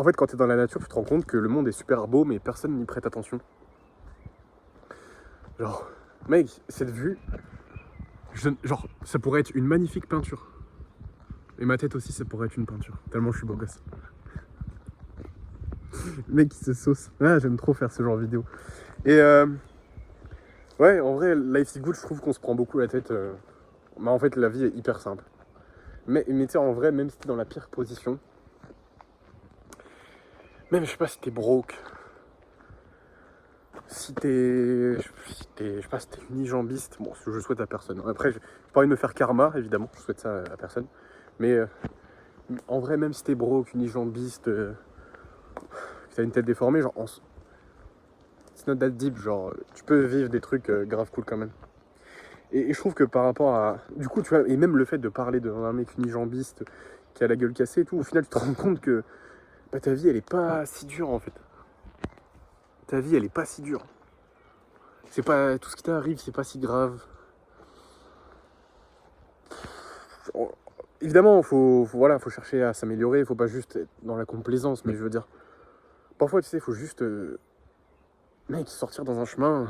En fait, quand t'es dans la nature, tu te rends compte que le monde est super beau, mais personne n'y prête attention. Genre, mec, cette vue, genre, ça pourrait être une magnifique peinture. Et ma tête aussi, ça pourrait être une peinture. Tellement je suis beau gosse. Le mec, il se sauce. Ah, j'aime trop faire ce genre de vidéo. Et ouais, en vrai, Life is Good, je trouve qu'on se prend beaucoup la tête. Mais en fait, la vie est hyper simple. Mais tu sais, en vrai, même si t'es dans la pire position, même, je sais pas, si t'es broke, si t'es, je sais pas, si t'es unijambiste, bon, je souhaite à personne. Après, j'ai pas envie de me faire karma, évidemment, je souhaite ça à personne. Mais en vrai, même si t'es broke, unijambiste, que t'as une tête déformée, genre, it's not that deep, genre, tu peux vivre des trucs grave cool quand même. Et je trouve que par rapport à... Du coup, tu vois, et même le fait de parler d'un mec unijambiste qui a la gueule cassée et tout, au final, tu te rends compte que bah, ta vie, elle est pas si dure, en fait. Ta vie, elle est pas si dure. C'est pas... Tout ce qui t'arrive, c'est pas si grave. Évidemment, voilà, faut chercher à s'améliorer, faut pas juste être dans la complaisance, mais je veux dire... Parfois, tu sais, faut juste... mec, sortir dans un chemin,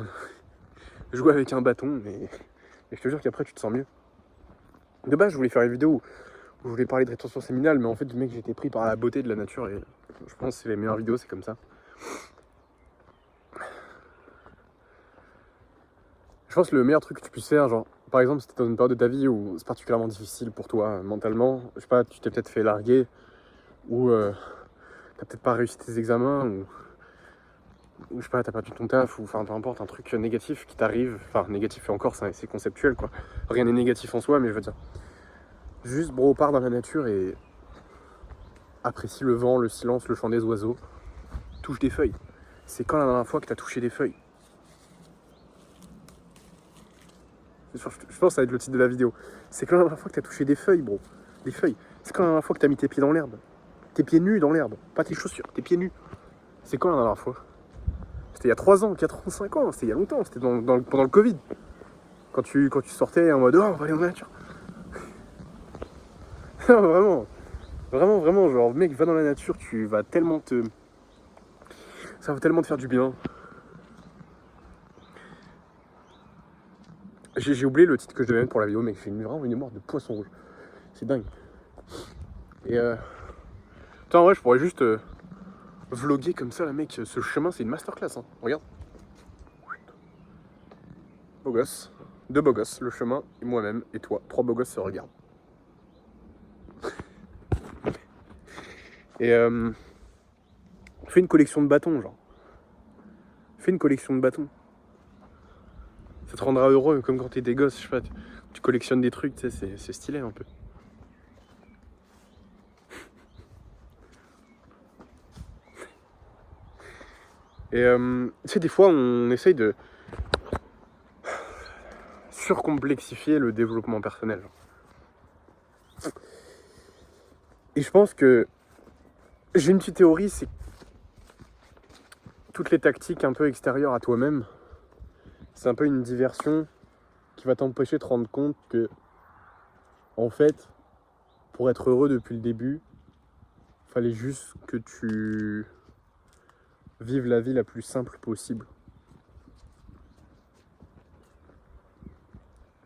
jouer avec un bâton, et je te jure qu'après, tu te sens mieux. De base, je voulais faire une vidéo où je voulais parler de rétention séminale, mais en fait, mec, j'étais pris par la beauté de la nature, et je pense que c'est les meilleures vidéos, c'est comme ça. Je pense que le meilleur truc que tu puisses faire, genre, par exemple, si t'es dans une période de ta vie où c'est particulièrement difficile pour toi, mentalement, je sais pas, tu t'es peut-être fait larguer, ou t'as peut-être pas réussi tes examens, ou je sais pas, t'as perdu ton taf, ou enfin, peu importe, un truc négatif qui t'arrive, enfin, négatif et encore, c'est conceptuel, quoi. Rien n'est négatif en soi, mais je veux dire, juste, bro, pars dans la nature et apprécie le vent, le silence, le chant des oiseaux, touche des feuilles. C'est quand la dernière fois que t'as touché des feuilles? Je pense que ça va être le titre de la vidéo. C'est quand la dernière fois que t'as touché des feuilles, bro. Des feuilles. C'est quand la dernière fois que t'as mis tes pieds dans l'herbe. Tes pieds nus dans l'herbe. Pas tes chaussures, tes pieds nus. C'est quand la dernière fois? C'était il y a 3 ans, 4 ans, 5 ans. C'était il y a longtemps. C'était pendant le Covid. Quand tu sortais en mode, oh, on va aller dans la nature. Non, vraiment. Vraiment, vraiment. Genre, mec, va dans la nature. Tu vas tellement te... Ça va tellement te faire du bien. J'ai oublié le titre que je devais mettre pour la vidéo, mais j'ai vraiment une mémoire de poisson rouge. C'est dingue. Et putain, en vrai, je pourrais juste vloguer comme ça, là, mec. Ce chemin, c'est une masterclass. Hein. Regarde. Beau gosse. 2 beaux gosses, le chemin, et moi-même, et toi. 3 beaux gosses se regardent. Et fais une collection de bâtons, genre. Fais une collection de bâtons. Ça te rendra heureux, comme quand t'es des gosses, je sais pas. Tu collectionnes des trucs, tu sais, c'est stylé un peu. Et tu sais, des fois, on essaye de surcomplexifier le développement personnel. Et je pense que j'ai une petite théorie, c'est que toutes les tactiques un peu extérieures à toi-même, c'est un peu une diversion qui va t'empêcher de te rendre compte que, en fait, pour être heureux depuis le début, il fallait juste que tu vives la vie la plus simple possible.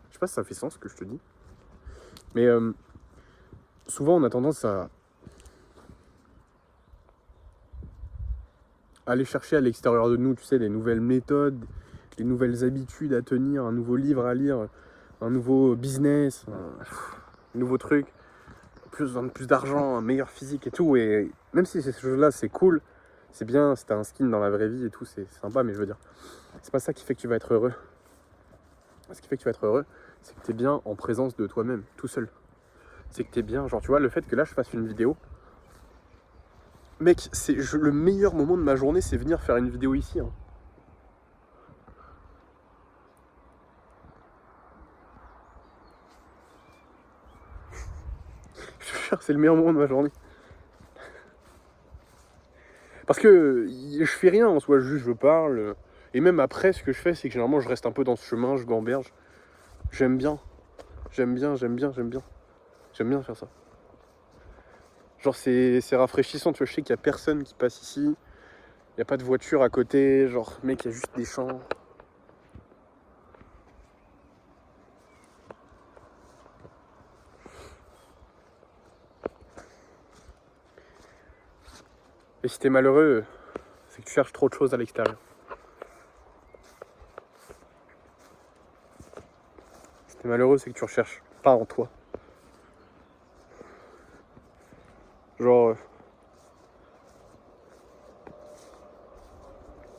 Je sais pas si ça fait sens ce que je te dis, mais souvent on a tendance à aller chercher à l'extérieur de nous, tu sais, des nouvelles méthodes, des nouvelles habitudes à tenir, un nouveau livre à lire, un nouveau business, un nouveau truc, plus d'argent, un meilleur physique et tout. Et même si ces choses-là, c'est cool, c'est bien, si t'as un skin dans la vraie vie et tout, c'est sympa, mais je veux dire, c'est pas ça qui fait que tu vas être heureux. Ce qui fait que tu vas être heureux, c'est que t'es bien en présence de toi-même, tout seul. C'est que t'es bien, genre tu vois, le fait que là je fasse une vidéo, mec, le meilleur moment de ma journée, c'est venir faire une vidéo ici. Hein. Je te jure, c'est le meilleur moment de ma journée. Parce que je fais rien en soi, juste je parle. Et même après, ce que je fais, c'est que généralement je reste un peu dans ce chemin, je gamberge. J'aime bien. J'aime bien faire ça. Genre c'est rafraîchissant, tu vois, je sais qu'il y a personne qui passe ici. Il n'y a pas de voiture à côté, genre mec, il y a juste des champs. Et si t'es malheureux, c'est que tu cherches trop de choses à l'extérieur. Si t'es malheureux, c'est que tu recherches pas en toi. Genre,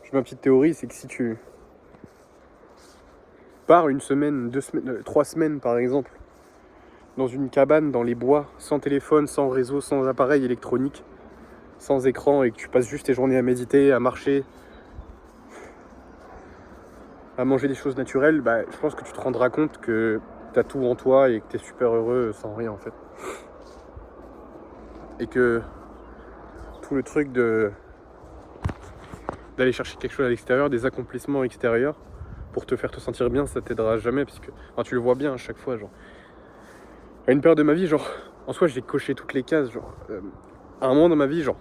j'ai ma petite théorie, c'est que si tu pars une semaine, 2 semaines, 3 semaines par exemple, dans une cabane dans les bois, sans téléphone, sans réseau, sans appareil électronique, sans écran, et que tu passes juste tes journées à méditer, à marcher, à manger des choses naturelles, bah, je pense que tu te rendras compte que t'as tout en toi et que t'es super heureux sans rien en fait. Et que tout le truc d'aller chercher quelque chose à l'extérieur, des accomplissements extérieurs, pour te faire te sentir bien, ça t'aidera jamais, parce que enfin, tu le vois bien à chaque fois, genre. À une période de ma vie, genre, en soi, j'ai coché toutes les cases, genre. À un moment dans ma vie, genre,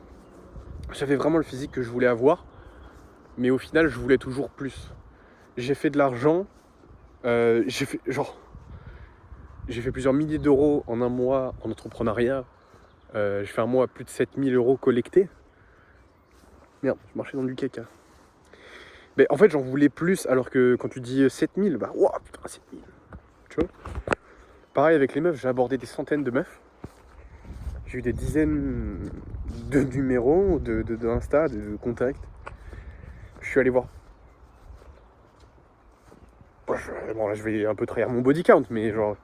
j'avais vraiment le physique que je voulais avoir, mais au final, je voulais toujours plus. J'ai fait de l'argent, j'ai fait, genre, j'ai fait plusieurs milliers d'euros en un mois en entrepreneuriat. J'ai fait un mois à plus de 7 000 € collectés. Merde, je marchais dans du caca. Mais en fait, j'en voulais plus, alors que quand tu dis 7 000, bah, wow, putain, 7 000. Tu vois. Pareil avec les meufs, j'ai abordé des centaines de meufs. J'ai eu des dizaines de numéros, d'Insta, de contacts. Je suis allé voir. Bon, là, je vais un peu trahir mon body count, mais genre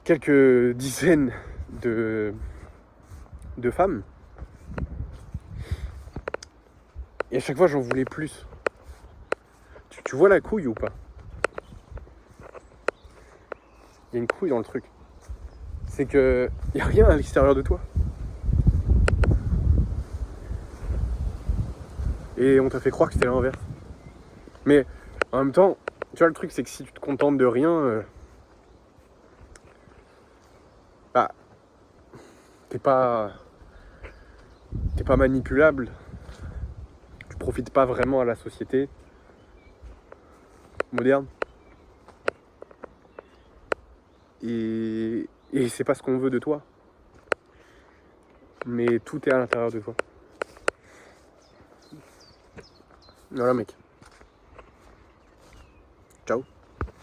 quelques dizaines de femmes. Et à chaque fois, j'en voulais plus. Tu vois la couille ou pas? Il y a une couille dans le truc. C'est que il n'y a rien à l'extérieur de toi. Et on t'a fait croire que c'était l'inverse. Mais en même temps, tu vois, le truc, c'est que si tu te contentes de rien, bah, t'es pas manipulable. Tu profites pas vraiment à la société moderne. Et c'est pas ce qu'on veut de toi. Mais tout est à l'intérieur de toi. Voilà, mec. Ciao.